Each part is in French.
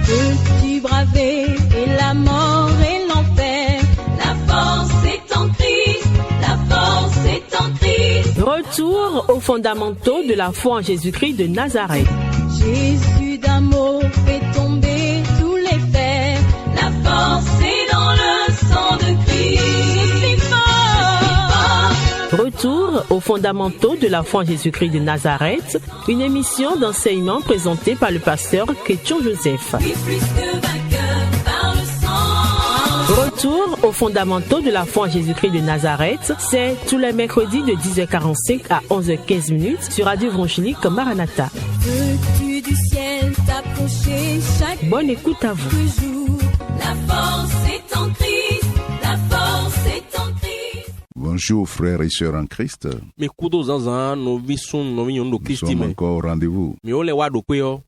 Peux-tu braver et la mort et l'enfer? La force est en Christ, la force est en Christ. Retour aux fondamentaux de la foi en Jésus-Christ de Nazareth. Jésus d'un mot fait tomber tous les fers. La force est dans le sang de Christ. Je suis fort. Retour aux fondamentaux de la foi en Jésus-Christ de Nazareth, une émission d'enseignement présentée par le pasteur Kétion Joseph. Plus que vainqueur par le sang. Retour aux fondamentaux de la foi en Jésus-Christ de Nazareth, c'est tous les mercredis de 10h45 à 11h15 sur Radio Évangélique Maranatha. Veux-tu du ciel t'approcher chaque Bonne écoute à vous. jour? La force est en Christ, la force est en Christ. Bonjour frères et sœurs en Christ. Nous sommes encore au rendez-vous.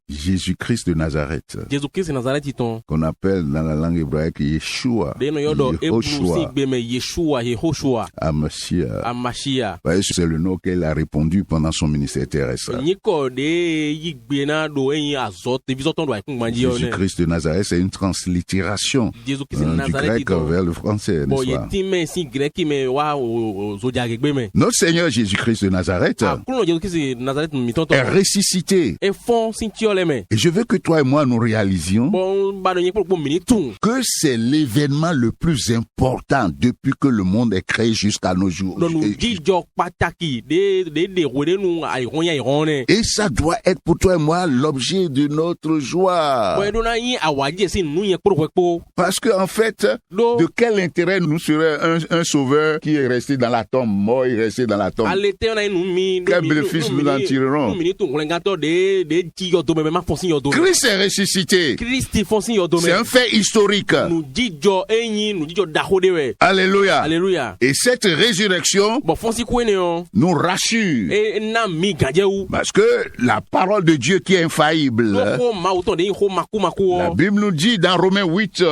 Jésus-Christ de Nazareth, qu'on appelle dans la langue hébraïque Yeshua, Yehoshua, Amashia. C'est le nom qu'elle a répondu pendant son ministère terrestre. Jésus-Christ de Nazareth, c'est une translittération du grec vers le français, n'est-ce pas? Notre Seigneur Jésus-Christ de Nazareth est ressuscité. Et je veux que toi et moi nous réalisions que c'est l'événement le plus important depuis que le monde est créé jusqu'à nos jours. Et ça doit être pour toi et moi l'objet de notre joie. Parce que en fait, de quel intérêt nous serait un sauveur qui est resté dans la tombe, mort et resté dans la tombe? Quel bénéfice nous en tirerons? Christ est ressuscité. C'est un fait historique. Alléluia. Et cette résurrection nous rassure. Parce que la parole de Dieu qui est infaillible, la Bible nous dit dans Romains 8,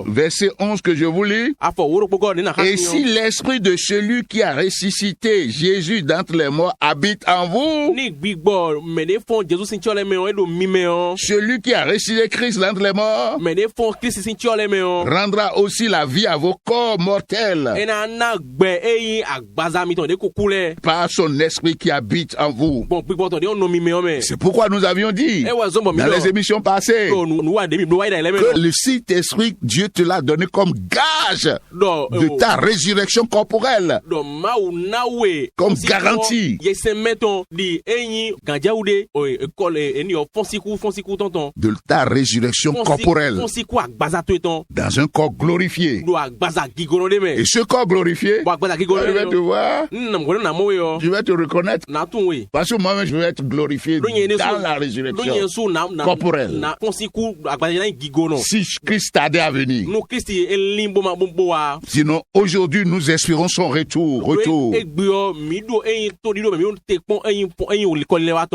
verset 11 que je vous lis: et si l'esprit de celui qui a ressuscité Jésus d'entre les morts habite en vous, celui qui a ressuscité Christ d'entre les morts rendra aussi la vie à vos corps mortels par son esprit qui habite en vous. C'est pourquoi nous avions dit dans les émissions passées que le Saint-Esprit, Dieu te l'a donné comme gage de ta résurrection corporelle, comme garantie de ta résurrection corporelle dans un corps glorifié. Et ce corps glorifié, je vais te voir, je vais te reconnaître, parce que moi-même je vais être glorifié dans la résurrection corporelle. Si Christ tardait à venir. Sinon, aujourd'hui, nous espérons son retour.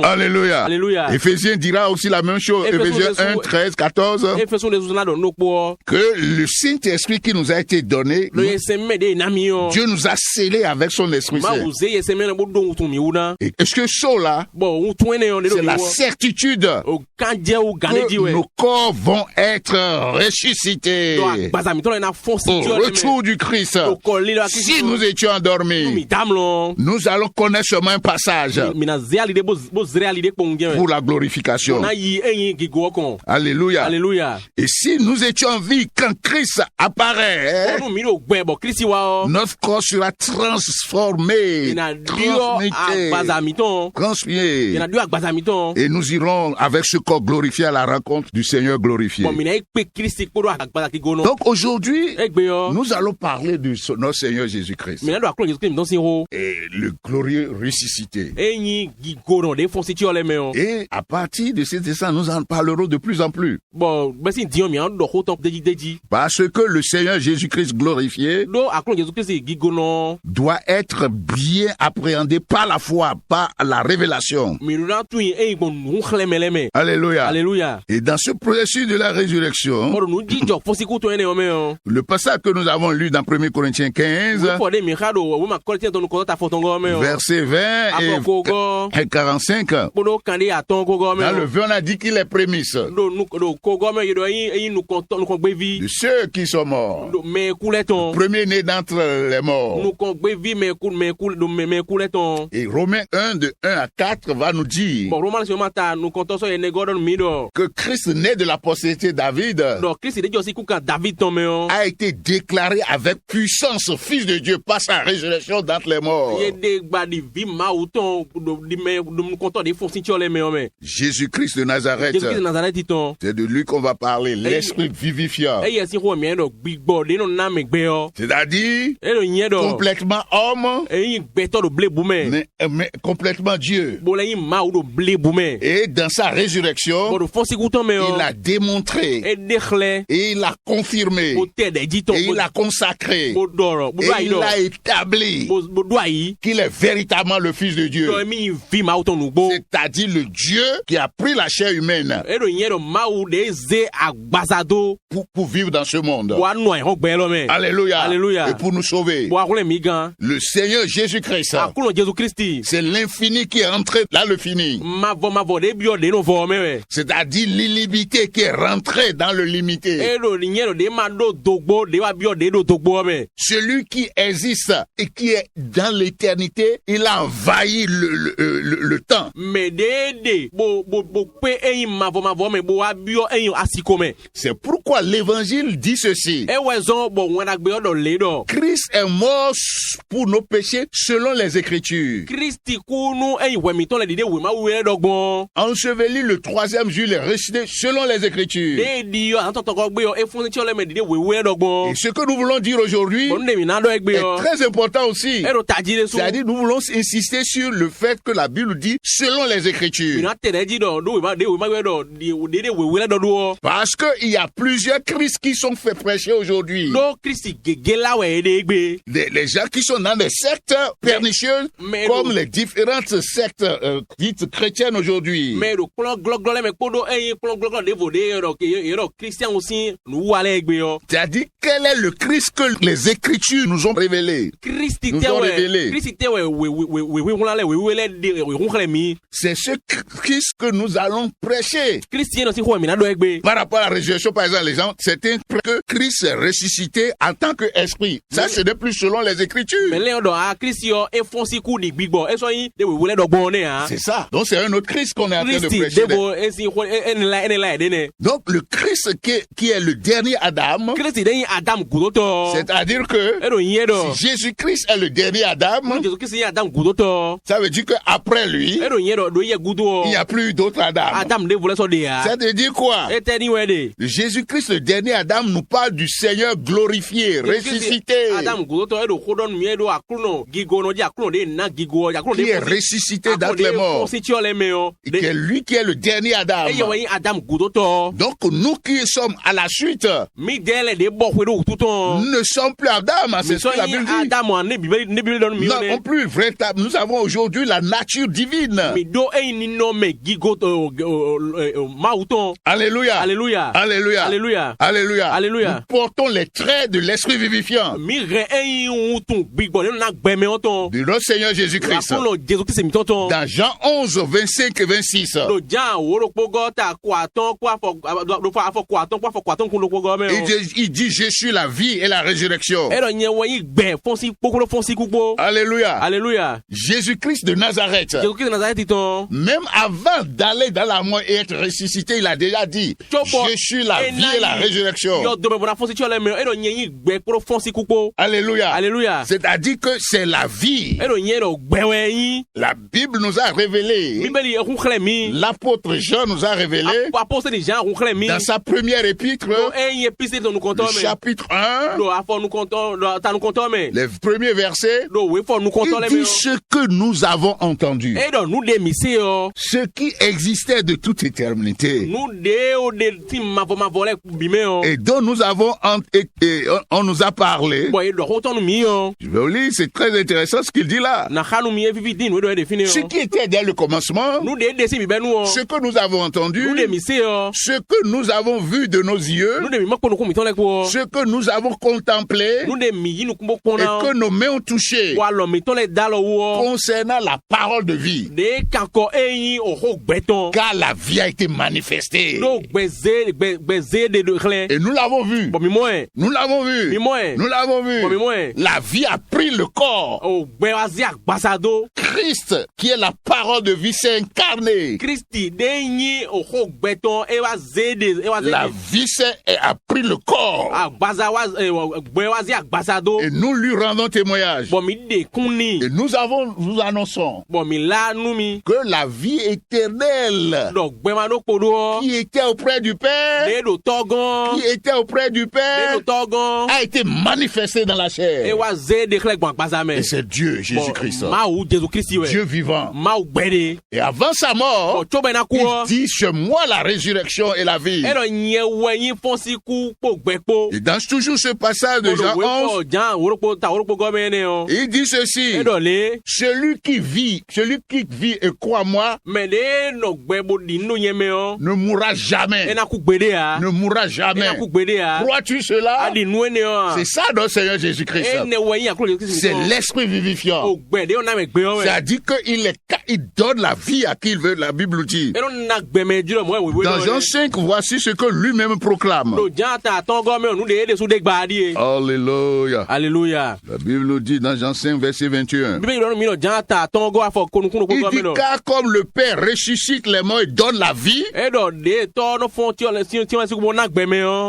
Alléluia. Éphésiens dira aussi la même chose. Éphésiens 1, 13, 14. Que le Saint-Esprit qui nous a été donné, Dieu nous a scellés avec son Esprit Saint. Et est-ce que cela, c'est la certitude que nos corps vont être ressuscités au retour du Christ. Si nous étions endormis, nous allons connaître seulement un passage pour la glorification. Alléluia. Et si nous étions en vie quand Christ apparaît, notre corps sera transformé, transmué, et nous irons avec ce corps glorifié à la rencontre du Seigneur glorifié. Donc aujourd'hui, nous allons parler de notre Seigneur Jésus-Christ et le glorieux ressuscité. Et à partir de cet instant, nous en parlerons de plus en plus. Parce que le Seigneur Jésus-Christ glorifié doit être bien appréhendé par la foi, par la révélation. Alléluia. Et dans ce processus de la résurrection, le passage que nous avons lu dans dans 1 Corinthiens 15, verset 20 et 45. Dans le 20, on a dit qu'il est prémisse de ceux qui sont morts, le premier-né d'entre les morts. Et Romains 1, de 1 à 4 va nous dire que Christ, né de la postérité David, a été déclaré avec puissance fils de Dieu par sa résurrection d'entre les morts. Jésus-Christ de Nazareth, c'est de lui qu'on va parler, l'esprit vivifiant. C'est-à-dire complètement homme, mais complètement Dieu. Et dans sa résurrection, il a démontré, et il a confirmé, et il a consacré, et il a établi qu'il est véritablement le Fils de Dieu. C'est-à-dire le Dieu qui a pris la chair humaine pour vivre dans ce monde. Alléluia. Alléluia. Et pour nous sauver. Le Seigneur Jésus-Christ, c'est l'infini qui est entré dans le fini. C'est-à-dire l'illimité qui est rentré dans le limité. Celui qui existe et qui est dans l'éternité, il a envahi le temps. C'est pourquoi l'évangile dit ceci. Christ est mort pour nos péchés selon les Écritures. Enseveli le 3e jour, il est ressuscité selon les Écritures. Et ce que nous voulons dire aujourd'hui est très important aussi. C'est-à-dire nous voulons insister sur le fait que la Bible dit selon les Écritures. Parce qu'il y a plusieurs Christ qui sont faits prêcher aujourd'hui. Les gens qui sont dans des sectes pernicieuses, comme les différentes sectes dites chrétiennes aujourd'hui. C'est-à-dire, quel est le Christ que les Écritures nous ont révélé? C'est ce Christ que nous allons prêcher. Par rapport à la résurrection, par exemple, les gens, c'était que Christ est ressuscité en tant qu'esprit. Ça, ce n'est plus selon les Écritures. C'est ça. Donc, c'est un autre Christ qu'on est en train de prêcher. Donc, le Christ qui est le dernier Adam, c'est-à-dire que si Jésus-Christ est le dernier Adam, ça veut dire qu'après lui, il n'y a plus d'autre Adam. Ça veut dire quoi? Jésus-Christ, le dernier Adam, nous parle du Seigneur glorifié, ressuscité, qui est ressuscité dans les morts, et qui est lui qui est le dernier Adam. Donc nous qui sommes à la suite, nous ne sommes plus Adam, c'est ce que la Bible dit. Non plus véritable. Nous avons aujourd'hui la nature divine. Alléluia. Alléluia. Alléluia. Alléluia. Alléluia. Alléluia. Nous portons les traits de l'esprit vivifiant de notre Seigneur Jésus-Christ. Dans Jean 11, 25 et 26. Il dit, je suis la vie et la résurrection. Alléluia. Alléluia. Jésus-Christ de Nazareth, même avant d'aller dans la mort et être ressuscité, il a déjà dit, je suis la vie et la résurrection. Alléluia. Alléluia. C'est-à-dire que c'est la vie. La Bible nous a révélé. L'apôtre Jean nous a révélé dans sa première épître, le chapitre 1, les premiers versets, il dit ce que nous avons entendu, ce qui existait de toute éternité, et dont nous avons on nous a parlé. Je vais vous lire, c'est très intéressant ce qu'il dit là. Ce qui était dès le commencement, ce que nous avons entendu, ce que nous avons vu de nos yeux, ce que nous avons contemplé contemplé et que nos mains ont touché concernant la parole de vie. Car la vie a été manifestée. Et nous l'avons vu. Nous l'avons vu. Nous l'avons vu. La vie a pris le corps. Christ, qui est la parole de vie, s'est incarné. La vie a pris le corps. Et nous lui rendons témoignage. Et nous annonçons que la vie éternelle qui était auprès du Père, a été manifestée dans la chair. Et c'est Dieu, Jésus-Christ. Dieu vivant. Et avant sa mort, il dit, c'est moi la résurrection et la vie. Et dans toujours ce passage de Jean 11, il dit ceci, celui qui vit et croit en moi ne mourra jamais. Ne mourra jamais. Crois-tu cela? C'est ça notre Seigneur Jésus-Christ. C'est l'esprit vivifiant. C'est-à-dire qu'il donne la vie à qui il veut, la Bible dit. Dans Jean 5, voici ce que lui-même proclame. Alléluia. Alléluia. La Bible nous dit dans Jean 5, verset 21. Il dit, car comme le Père ressuscite les morts et donne la vie,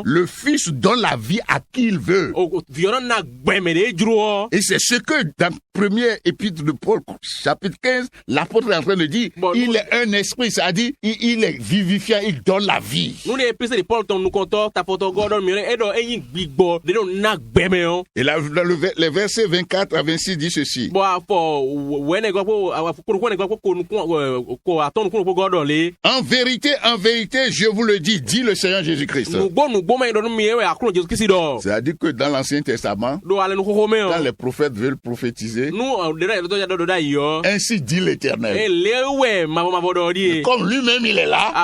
le Fils donne la vie à qui il veut. Et c'est ce que dans le premier épître de Paul, chapitre 15, l'apôtre est en train de dire, il est un esprit, c'est-à-dire, il est vivifiant, il donne la vie. Et là, les versets 24 à 26 dit ceci. En vérité, je vous le dis, dit le Seigneur Jésus-Christ. C'est-à-dire que dans l'Ancien Testament, quand les prophètes veulent prophétiser, ainsi dit l'Éternel. Comme lui-même il est là, il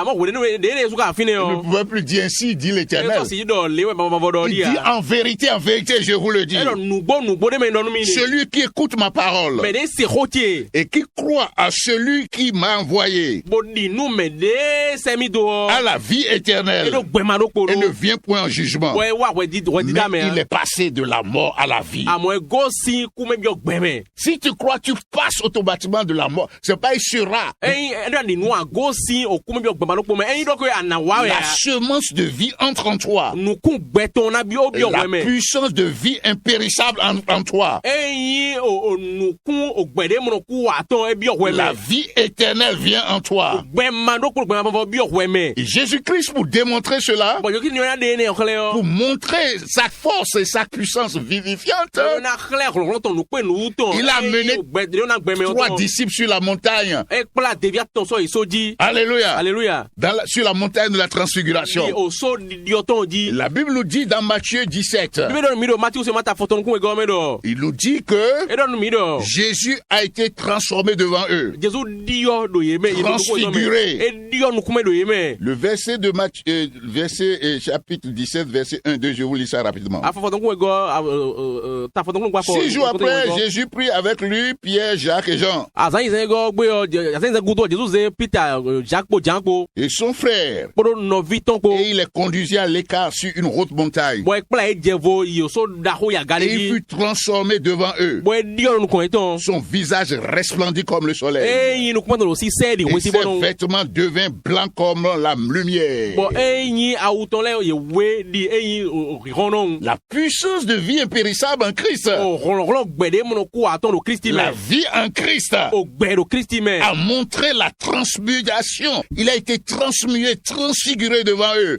ne pouvait plus dire ainsi dit l'Éternel. Il dit en vérité, je vous le dis. Celui qui écoute ma parole et qui croit à celui qui m'a envoyé a la vie éternelle et ne vient point en jugement, mais il est passé de la mort à la vie. Si tu crois, tu passes automatiquement de la mort. C'est pas il sera. La semence de vie entre en toi. La puissance de vie impérissable en toi. La vie éternelle vient en toi. Et Jésus-Christ, pour démontrer cela, pour montrer sa force et sa puissance vivifiante, il a amené 3 disciples sur la montagne. Alléluia. Alléluia. Sur la montagne de la transfiguration. La Bible nous dit dans Matthieu 17, il nous dit que Jésus a été transformé devant eux, transfiguré. Le verset de Matthieu, chapitre 17, verset 1-2, je vous lis ça rapidement. 6 jours après, Jésus prit avec lui Pierre, Jacques et Jean et son frère, et il les conduisit à l'écart sur une haute montagne, et il fut transformé devant eux. Son visage resplendit comme le soleil et ses vêtements devinrent blancs comme la lumière. La puissance de vie impérissable en Christ, la vie en Christ a montré la transmutation. Il a été transmué, transfiguré devant eux.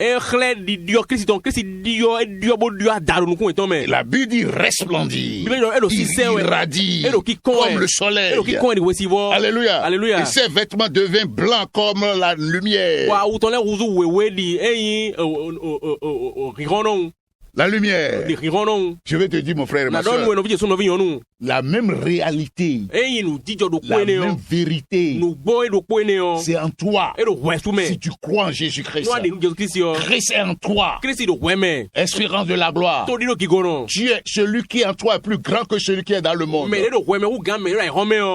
La Bible dit resplendit, il irradie comme le soleil. Alléluia. Alléluia. Et ses vêtements deviennent blancs comme la lumière. La lumière. Je vais te dire, mon frère et ma soeur, la même réalité, la même vérité, c'est en toi. Si tu crois en Jésus-Christ, Christ est en toi. Espérance de la gloire. Tu es celui qui est en toi est plus grand que celui qui est dans le monde.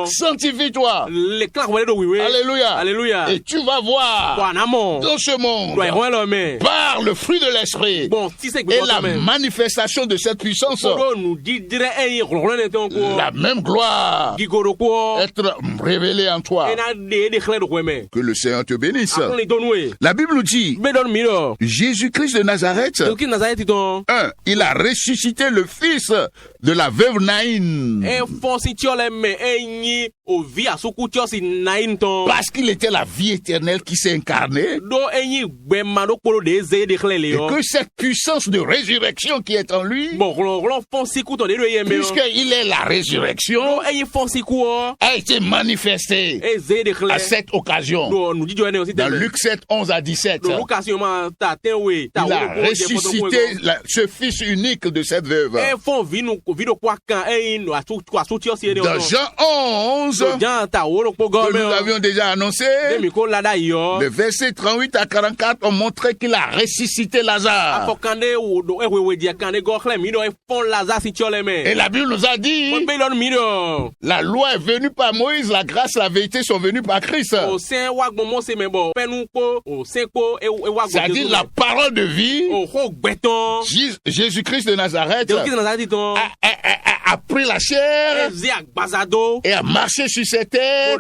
Sanctifie-toi. Alléluia. Alléluia. Et tu vas voir dans ce monde, par le fruit de l'esprit et la manifestation de cette puissance, la même gloire être révélée en toi. Que le Seigneur te bénisse. La Bible nous dit, Jésus-Christ de Nazareth, il a ressuscité le fils de la veuve Naïn. Parce qu'il était la vie éternelle qui s'est incarnée. Et que cette puissance de résurrection qui est en lui, puisqu'il est la résurrection, a été manifestée à cette occasion. Dans Luc 7, 11 à 17. Il a ressuscité ce fils unique de cette veuve. Dans Jean 11, que nous avions déjà annoncé, le verset 38 à 44 ont montré qu'il a ressuscité Lazare. Et la Bible nous a dit, la loi est venue par Moïse, la grâce, la vérité sont venues par Christ. C'est-à-dire la parole de vie, Jésus-Christ de Nazareth a pris la chair et a marché sur cette terre.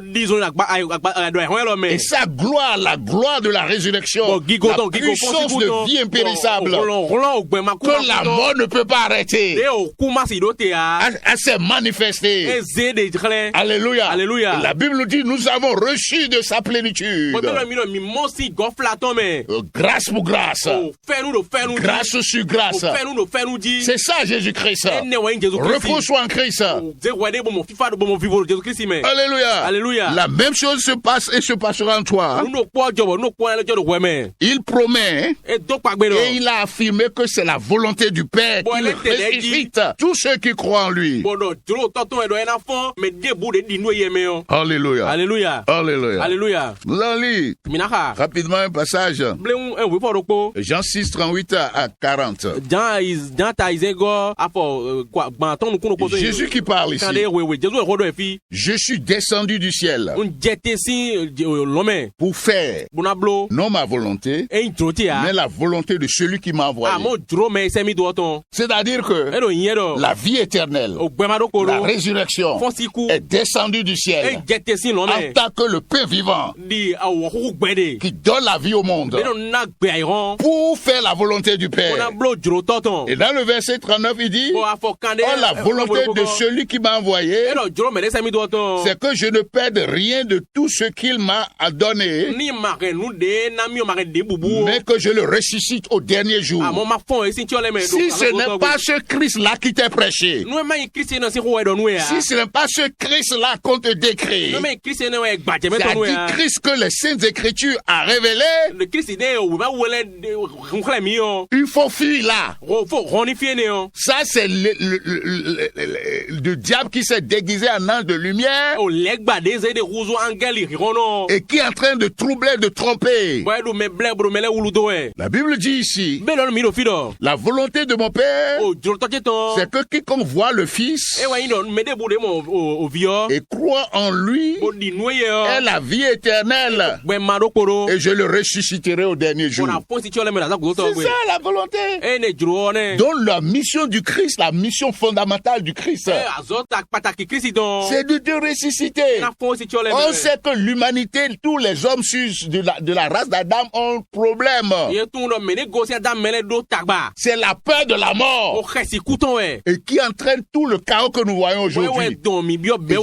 Et sa gloire, la gloire de la résurrection, la puissance de vie impérissable, que la mort ne peut pas arrêter, elle s'est manifestée. Alléluia. Alléluia. La Bible nous dit, nous avons reçu de sa plénitude. Grâce pour grâce. Grâce sur grâce. C'est ça Jésus-Christ. Repose soit en Christ. Alléluia. Alléluia. La même chose se passe et se passera en toi. Il promet et il a affirmé que c'est la volonté du Père qu'il ressuscite tous ceux qui croient en lui. Alléluia. Alléluia. Alléluia. Alléluia. Nous allons lire rapidement un passage. Jean 6, 38 à 40. Jésus qui parle ici. Je suis descendu du ciel pour faire non ma volonté, mais la volonté de celui qui m'a envoyé. C'est-à-dire que la vie éternelle, la résurrection est descendue du ciel en tant que le pain vivant qui donne la vie au monde pour faire la volonté du Père. Et dans le verset 39, il dit, la volonté de celui qui m'a envoyé, c'est que je ne perde rien de tout ce qu'il m'a donné, mais que je le ressuscite au dernier jour. Si ce n'est pas ce Christ-là qui t'est prêché, si ce n'est pas ce Christ-là qu'on te décrit, c'est-à-dire Christ que les Saintes Écritures a révélé, il faut fuir là. Ça, c'est le diable qui s'est déguisé en ange de lumière et qui est en train de troubler, de tromper. La Bible dit ici, la volonté de mon Père, c'est que quiconque voit le Fils et croit en lui ait la vie éternelle, et je le ressusciterai au dernier jour. C'est ça la volonté. Donc la mission du Christ, la mission fondamentale du Christ, c'est de te ressusciter. On sait que l'humanité, tous les hommes de la race d'Adam ont un problème. C'est la peur de la mort et qui entraîne tout le chaos que nous voyons aujourd'hui.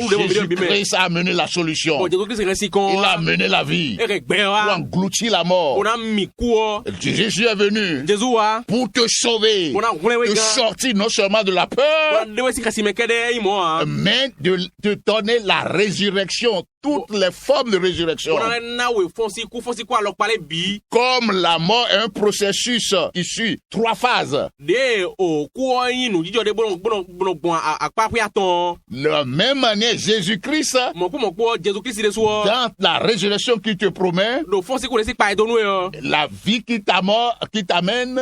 Jésus-Christ a amené la solution. Il a amené la vie pour engloutir la mort. Jésus est venu pour te sauver, te sortir non seulement de la peur, mais de te donner la résurrection toutes les formes de résurrection. Comme la mort est un processus qui suit 3 phases. De la même manière, Jésus-Christ, dans la résurrection qu'il te promet, la vie qui t'amène,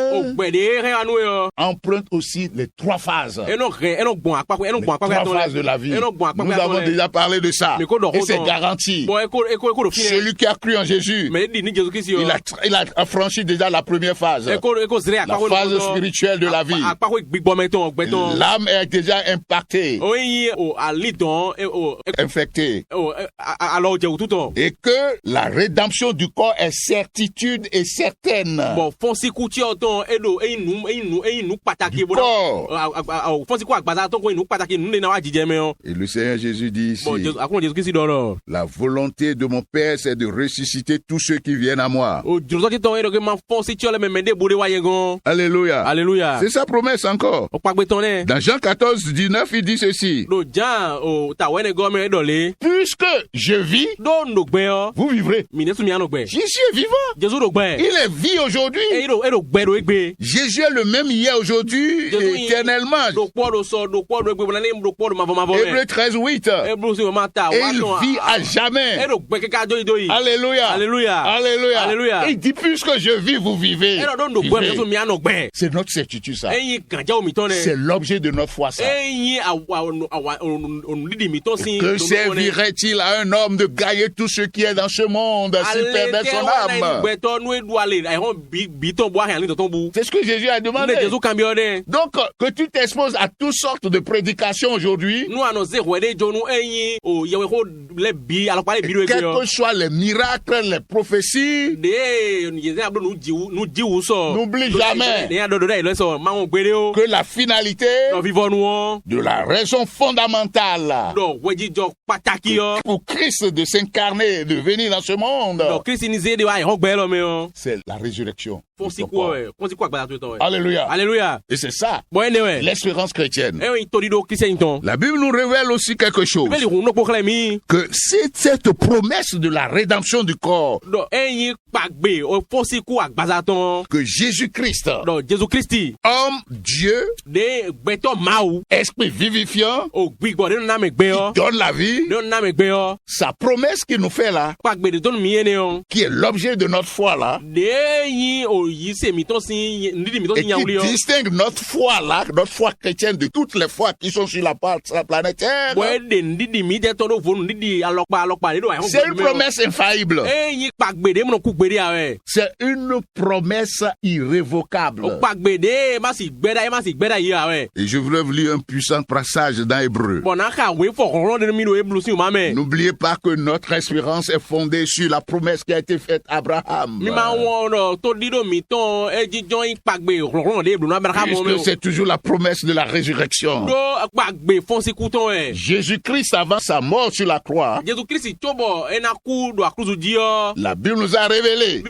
emprunte aussi les 3 phases. Les 3 phases de la vie. Nous avons déjà parlé de ça. Et c'est garanti. Celui qui a cru en Jésus, il a franchi déjà la première phase. La phase spirituelle de la vie. L'âme est déjà impactée, infectée. Et que la rédemption du corps est certitude et certaine. Du corps. Et le Seigneur Jésus dit ici, la volonté de mon Père, c'est de ressusciter tous ceux qui viennent à moi. Alléluia. Alléluia. C'est sa promesse encore. Dans Jean 14, 19, il dit ceci. Puisque je vis, vous vivrez. Jésus est vivant. Il est vie aujourd'hui. Jésus est le même hier, aujourd'hui, éternellement. Hébreux 13, 8. Et il vit à jamais. Alléluia. Alléluia. Alléluia. Et il dit, puisque je vis, vous vivez. C'est notre certitude, ça. C'est l'objet de notre foi, ça. Que servirait-il à un homme de gagner tout ce qui est dans ce monde s'il perdait son âme? C'est ce que Jésus a demandé. Donc, que tu t'exposes à toutes sortes de prédications aujourd'hui, quels que soient les miracles, les prophéties, n'oublie jamais que la finalité de la raison fondamentale pour Christ de s'incarner, de venir dans ce monde, c'est la résurrection. Alléluia. Alléluia. Et c'est ça, l'espérance chrétienne. La Bible nous révèle aussi quelque chose, que c'est cette promesse de la rédemption du corps, que Jésus-Christ, homme, Dieu, esprit vivifiant, qui donne la vie, sa promesse qu'il nous fait là, qui est l'objet de notre foi là, et qui distingue notre foi là, notre foi chrétienne de toutes les foi qui sont sur la planète Terre. C'est une promesse infaillible. C'est une promesse irrévocable. Et je voulais vous lire un puissant passage dans Hébreux. N'oubliez pas que notre espérance est fondée sur la promesse qui a été faite à Abraham. Puisque c'est toujours la promesse de la résurrection. Jésus-Christ, avant sa mort sur la croix, la Bible nous a révélé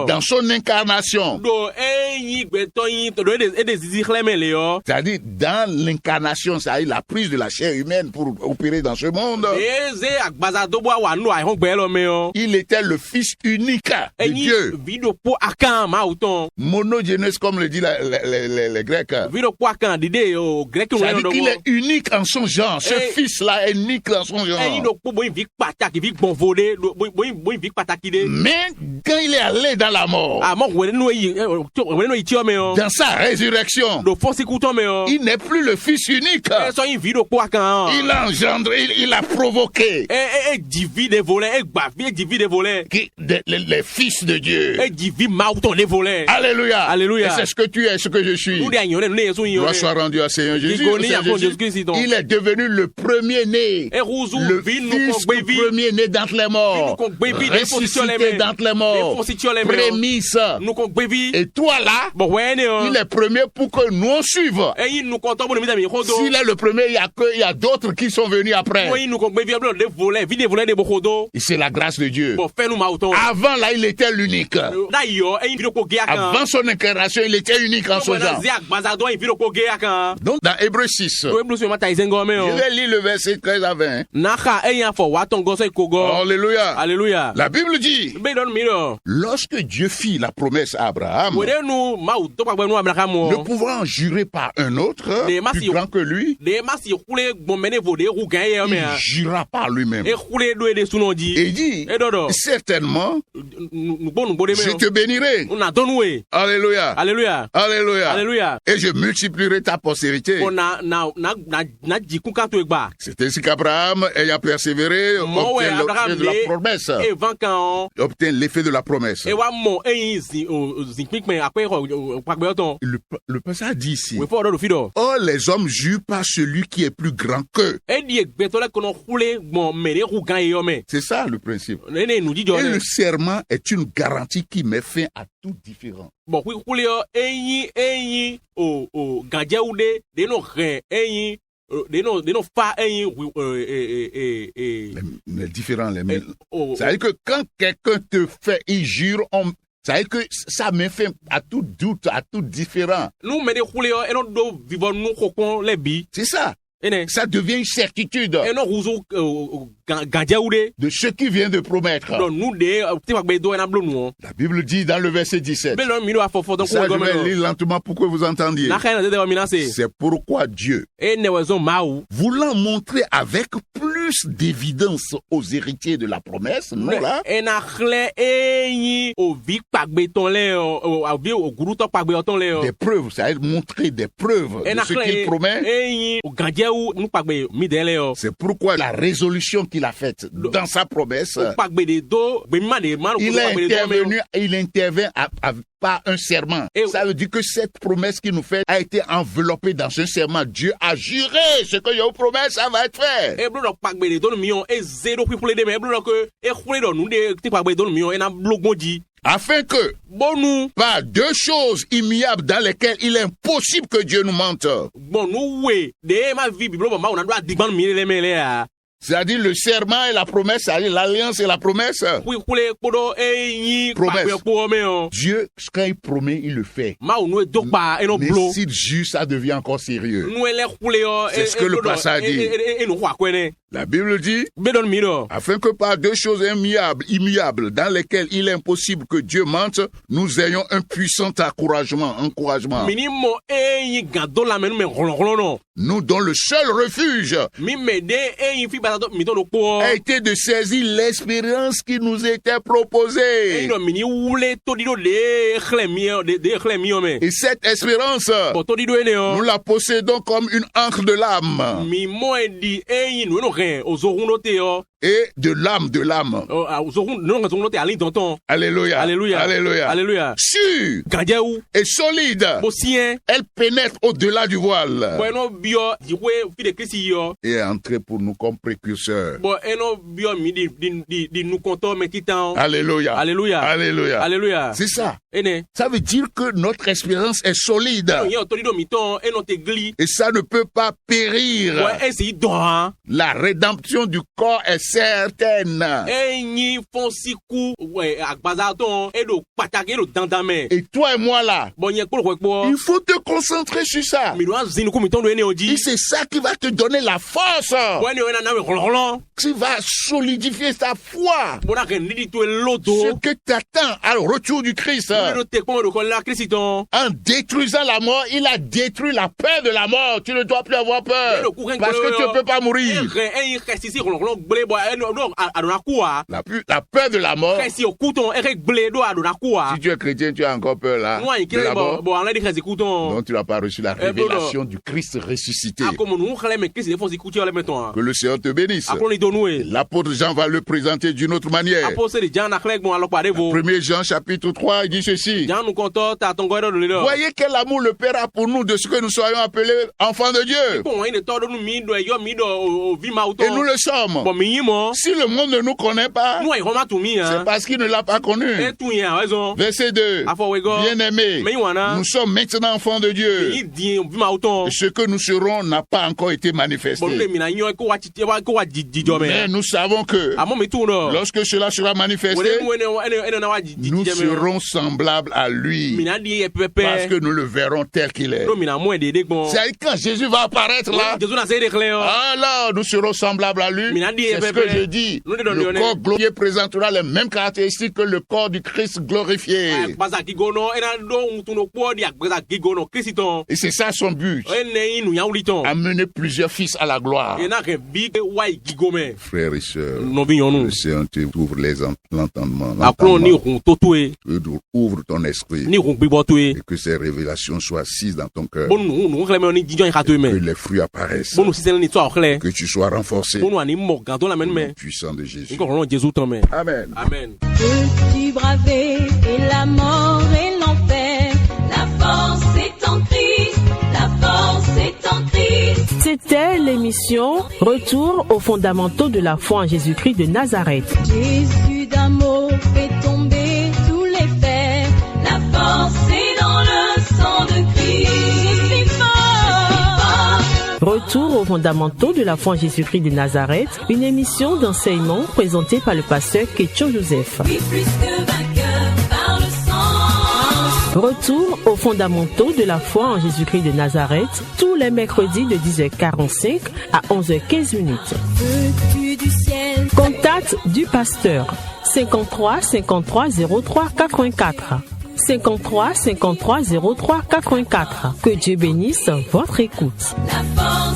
dans son incarnation, c'est-à-dire dans l'incarnation, c'est-à-dire la prise de la chair humaine pour opérer dans ce monde, il était le Fils unique de Dieu. Monogénèse, comme le dit les Grecs. C'est-à-dire qu'il est unique en son genre. Ce Fils-là est unique en son genre. Mais quand il est allé dans la mort, dans sa résurrection, il n'est plus le Fils unique. Il a engendré, il a provoqué les fils de Dieu. Alléluia. Alléluia. Et c'est ce que tu es, ce que je suis. Gloire soit rendue à Seigneur Jésus. Il est devenu le premier-né, le fils premier-né d'entre les morts, ressuscité d'entre les morts, prémisse. Et toi là, il est premier pour que nous on suive. S'il est le premier, il y a d'autres qui sont venus après. Et c'est la grâce de Dieu. Avant là, il était l'unique. Avant son incarnation, il était unique en son genre. Donc, dans Hébreux 6, je vais lire le verset 13 à 20. Alléluia. Alléluia. La Bible dit, lorsque Dieu fit la promesse à Abraham, ne pouvant jurer par un autre plus grand que lui, il jura par lui-même. Et il dit, certainement, je te bénirai. Alléluia. Alléluia. Alléluia. Alléluia. Et je multiplierai ta postérité. C'est ainsi qu'Abraham, ayant persévéré, obtient l'effet de la promesse. Obtient l'effet de la promesse. Le passage dit ici, oh, les hommes jurent par celui qui est plus grand qu'eux. C'est ça le principe. Et le serment est une garantie qui met fin à tout différend. Les différents, c'est-à-dire que quand quelqu'un te fait injure, c'est-à-dire que ça met fin à tout doute, à tout différent. C'est ça. Ça devient une certitude de ce qui vient de promettre. La Bible dit dans le verset 17. Ça, je vais lire lentement pour que vous entendiez. C'est pourquoi Dieu, voulant montrer avec plus d'évidence aux héritiers de la promesse, non là, des preuves, c'est-à-dire montrer des preuves de ce qu'il promet. C'est pourquoi la résolution qu'il a faite dans sa promesse, il intervient par un serment. Ça veut dire que cette promesse qu'il nous fait a été enveloppée dans un serment. Dieu a juré ce que je promets, ça va être fait. Afin que, par deux choses immuables dans lesquelles il est impossible que Dieu nous mente. C'est-à-dire le serment et la promesse, c'est-à-dire l'alliance et la promesse. Promesse. Dieu, quand il promet, il le fait. Mais s'il jure, ça devient encore sérieux. C'est ce que le passage dit. La Bible dit, afin que par deux choses immuables dans lesquelles il est impossible que Dieu mente, nous ayons un puissant encouragement. Nous dont le seul refuge a été de saisir l'espérance qui nous était proposée. Et cette espérance, nous la possédons comme une encre de l'âme. Et de l'âme. Alléluia. Alléluia. Alléluia. Alléluia. Sûre et solide. Elle pénètre au-delà du voile. Et est entrée pour nous comme précurseurs. Alléluia. Alléluia. Alléluia. Alléluia. C'est ça. Ça veut dire que notre espérance est solide. Et ça ne peut pas périr. La rédemption du corps est certaine. Et toi et moi là, il faut te concentrer sur ça. Et c'est ça qui va te donner la force. Qui va solidifier ta foi. Ce que t'attends à le retour du Christ. En détruisant la mort, il a détruit la peur de la mort. Tu ne dois plus avoir peur. Parce que tu ne peux pas mourir. La peur de la mort. Si tu es chrétien, tu as encore peur là. De la mort. Donc tu n'as pas reçu la révélation du Christ ressuscité. Que le Seigneur te bénisse. L'apôtre Jean va le présenter d'une autre manière. 1 Jean chapitre 3, il dit ceci. Voyez quel amour le Père a pour nous de ce que nous soyons appelés enfants de Dieu. Et nous le sommes. Si le monde ne nous connaît pas, c'est parce qu'il ne l'a pas connu. Verset 2. Bien-aimés, nous sommes maintenant enfants de Dieu. Et ce que nous serons n'a pas encore été manifesté. Mais nous savons que lorsque cela sera manifesté, nous serons semblables à lui. Parce que nous le verrons tel qu'il est. C'est quand Jésus va apparaître là, alors nous serons semblables à lui. C'est ce que je dis. Le corps glorifié présentera les mêmes caractéristiques que le corps du Christ glorifié. Et c'est ça son but. Amener plusieurs fils à la gloire. Frères et sœurs, le Seigneur t'ouvre l'entendement. Ouvre ton esprit. Et que ces révélations soient assises dans ton cœur. Que les fruits apparaissent. Que tu sois renforcé. Au nom puissant de Jésus. Amen. Amen. Peux-tu braver et la mort et l'enfer? La force est en Christ. La force est en Christ. C'était l'émission Retour aux fondamentaux de la foi en Jésus-Christ de Nazareth. Jésus d'un mot fait tomber tous les fers. La force est dans le sang de Christ. Je suis fort. Retour aux fondamentaux de la foi en Jésus-Christ de Nazareth, une émission d'enseignement présentée par le pasteur Ketcho Joseph. Oui, plus que vainqueur par le sang. Retour aux fondamentaux de la foi en Jésus-Christ de Nazareth, tous les mercredis de 10h45 à 11h15. Veux-tu du ciel? Contact du pasteur 53 53 03 84. 53 53 03 84. Que Dieu bénisse votre écoute. La force